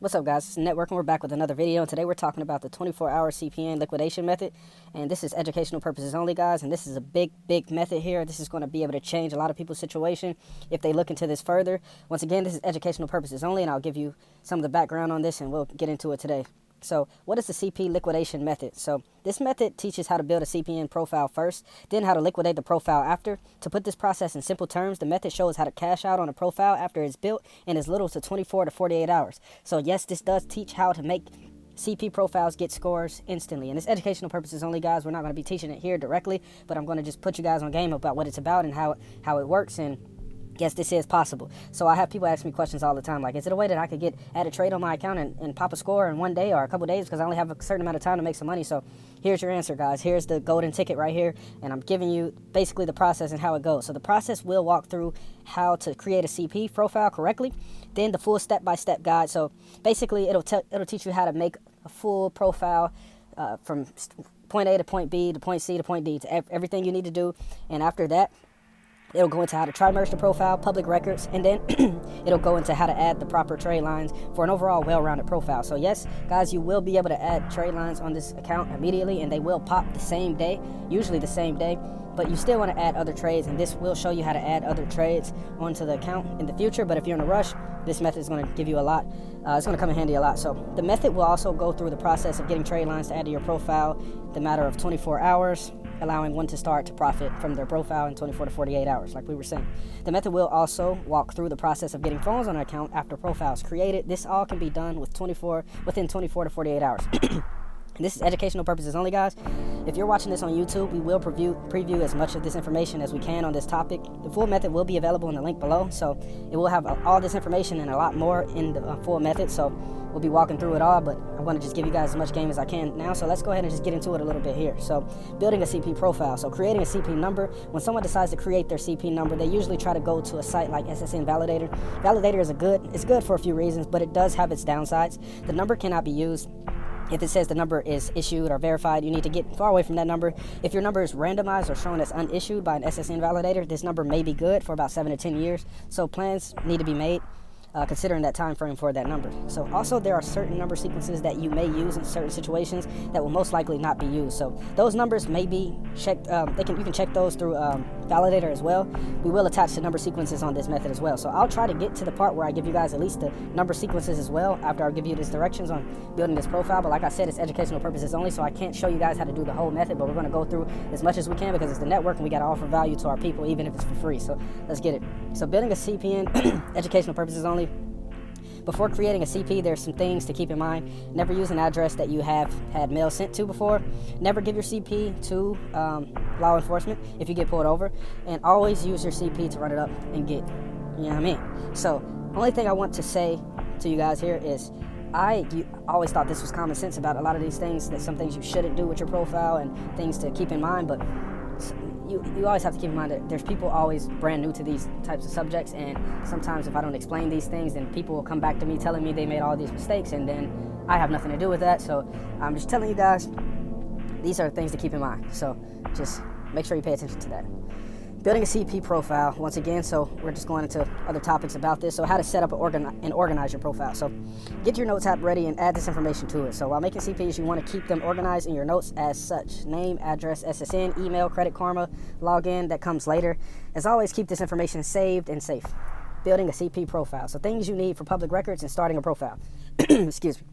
What's up, guys? It's Networking. We're back with another video, and today we're talking about the 24-hour CPN liquidation method, and this is educational purposes only, guys, and this is a big method here. This is going to be able to change a lot of people's situation if they look into this further. Once again, this is educational purposes only, and I'll give you some of the background on this, and we'll get into it today. So what is the CP liquidation method? So this method teaches how to build a CPN profile first, then how to liquidate the profile after. To put this process in simple terms, the method shows how to cash out on a profile after it's built in as little as 24 to 48 hours. So yes, this does teach how to make CP profiles get scores instantly. And it's educational purposes only, guys. We're not going to be teaching it here directly, but I'm going to just put you guys on game about what it's about and how it works, and yes, this is possible. So I have people ask me questions all the time, like, is it a way that I could add a trade on my account and pop a score in one day or a couple days, because I only have a certain amount of time to make some money? So here's your answer, guys. Here's the golden ticket right here, and I'm giving you basically the process and how it goes. So the process will walk through how to create a CP profile correctly, then the full step-by-step guide. So basically it'll teach you how to make a full profile from point A to point B to point C to point D, to everything you need to do. And after that, it'll go into how to try merge the profile, public records, and then it'll go into how to add the proper trade lines for an overall well-rounded profile. So yes, guys, you will be able to add trade lines on this account immediately, and they will pop the same day, usually the same day, but you still want to add other trades, and this will show you how to add other trades onto the account in the future. But if you're in a rush, this method is going to give you a lot. It's going to come in handy a lot. So the method will also go through the process of getting trade lines to add to your profile the matter of 24 hours, allowing one to start to profit from their profile in 24 to 48 hours, like we were saying. The method will also walk through the process of getting phones on an account after profiles created. This all can be done within 24 to 48 hours. This is educational purposes only, guys. If you're watching this on YouTube, we will preview as much of this information as we can on this topic. The full method will be available in the link below, so it will have all this information and a lot more in the full method. So we'll be walking through it all, but I'm going to just give you guys as much game as I can now. So let's go ahead and just get into it a little bit here. So building a CP profile. So creating a CP number. When someone decides to create their CP number, they usually try to go to a site like SSN Validator. Validator is it's good for a few reasons, but it does have its downsides. The number cannot be used if it says the number is issued or verified. You need to get far away from that number. If your number is randomized or shown as unissued by an SSN validator, this number may be good for about 7 to 10 years. So plans need to be made considering that time frame for that number. So also there are certain number sequences that you may use in certain situations that will most likely not be used. So those numbers may be checked. You can check those through Validator as well. We will attach the number sequences on this method as well. So I'll try to get to the part where I give you guys at least the number sequences as well after I give you these directions on building this profile. But like I said, it's educational purposes only, so I can't show you guys how to do the whole method, but we're going to go through as much as we can because it's the network and we got to offer value to our people even if it's for free. So let's get it. So building a CPN, educational purposes only. Before creating a CP, there's some things to keep in mind. Never use an address that you have had mail sent to before. Never give your CP to law enforcement if you get pulled over. And always use your CP to run it up and get, you know what I mean? So, only thing I want to say to you guys here is you always thought this was common sense about a lot of these things, that some things you shouldn't do with your profile and things to keep in mind, but you always have to keep in mind that there's people always brand new to these types of subjects, and sometimes if I don't explain these things, then people will come back to me telling me they made all these mistakes, and then I have nothing to do with that. So I'm just telling you guys, these are things to keep in mind. So just make sure you pay attention to that. Building a CP profile, once again, so we're just going into other topics about this. So how to set up and organize your profile. So get your notes app ready and add this information to it. So while making CPs, you want to keep them organized in your notes as such. Name, address, SSN, email, Credit Karma, login, that comes later. As always, keep this information saved and safe. Building a CP profile. So things you need for public records and starting a profile. Excuse me.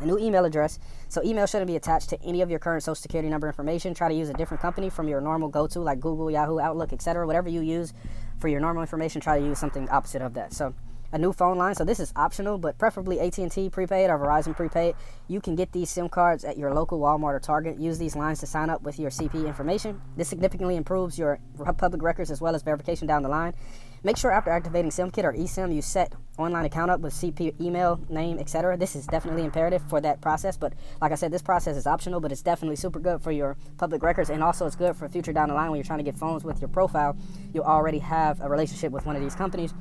A new email address. So email shouldn't be attached to any of your current social security number information. Try to use a different company from your normal go-to, like Google, Yahoo, Outlook, etc. Whatever you use for your normal information, try to use something opposite of that. So a new phone line. So this is optional, but preferably AT&T prepaid or Verizon prepaid. You can get these SIM cards at your local Walmart or Target. Use these lines to sign up with your CP information. This significantly improves your public records as well as verification down the line. Make sure after activating SimKit or eSIM, you set online account up with CP email, name, etc. This is definitely imperative for that process, but like I said, this process is optional, but it's definitely super good for your public records, and also it's good for future down the line when you're trying to get phones with your profile. You'll already have a relationship with one of these companies,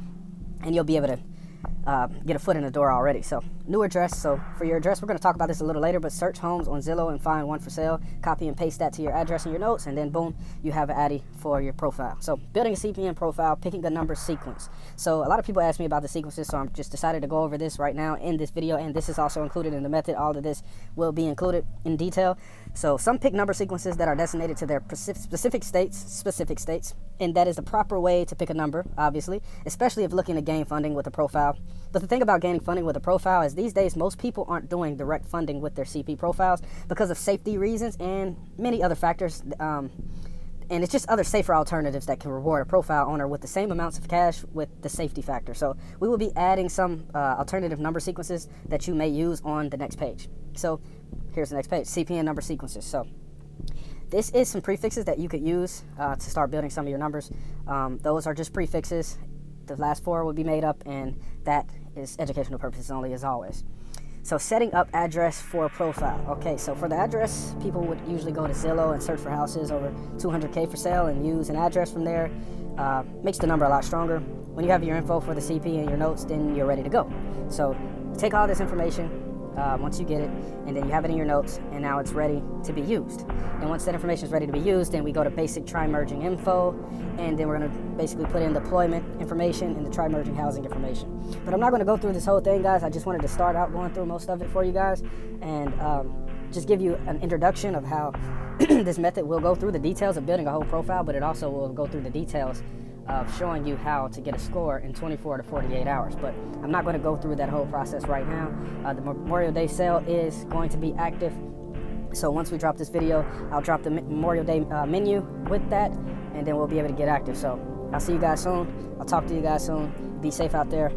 and you'll be able to get a foot in the door already. So new address. So for your address, we're going to talk about this a little later, but search homes on Zillow and find one for sale. Copy and paste that to your address in your notes, and then boom, you have an Addy for your profile. So building a CPN profile, picking a number sequence. So a lot of people ask me about the sequences, so I'm just decided to go over this right now in this video, and this is also included in the method. All of this will be included in detail. So some pick number sequences that are designated to their specific states, and that is the proper way to pick a number, obviously, especially if looking to gain funding with a profile. But the thing about gaining funding with a profile is these days most people aren't doing direct funding with their CP profiles because of safety reasons and many other factors. And it's just other safer alternatives that can reward a profile owner with the same amounts of cash with the safety factor. So we will be adding some alternative number sequences that you may use on the next page. So here's the next page, CPN number sequences. So this is some prefixes that you could use to start building some of your numbers. Those are just prefixes. The last four will be made up, and that is educational purposes only, as always. So setting up address for a profile. Okay, so for the address, people would usually go to Zillow and search for houses over 200K for sale and use an address from there. Makes the number a lot stronger. When you have your info for the CP and your notes, then you're ready to go. So take all this information once you get it, and then you have it in your notes, and now it's ready to be used. And once that information is ready to be used, then we go to basic tri-merging info, and then we're going to basically put in deployment information and the tri-merging housing information. But I'm not going to go through this whole thing, guys. I just wanted to start out going through most of it for you guys, and just give you an introduction of how this method will go through the details of building a whole profile, but it also will go through the details of showing you how to get a score in 24 to 48 hours. But I'm not going to go through that whole process right now. The Memorial Day sale is going to be active. So once we drop this video, I'll drop the Memorial Day menu with that, and then we'll be able to get active. So I'll see you guys soon. I'll talk to you guys soon. Be safe out there.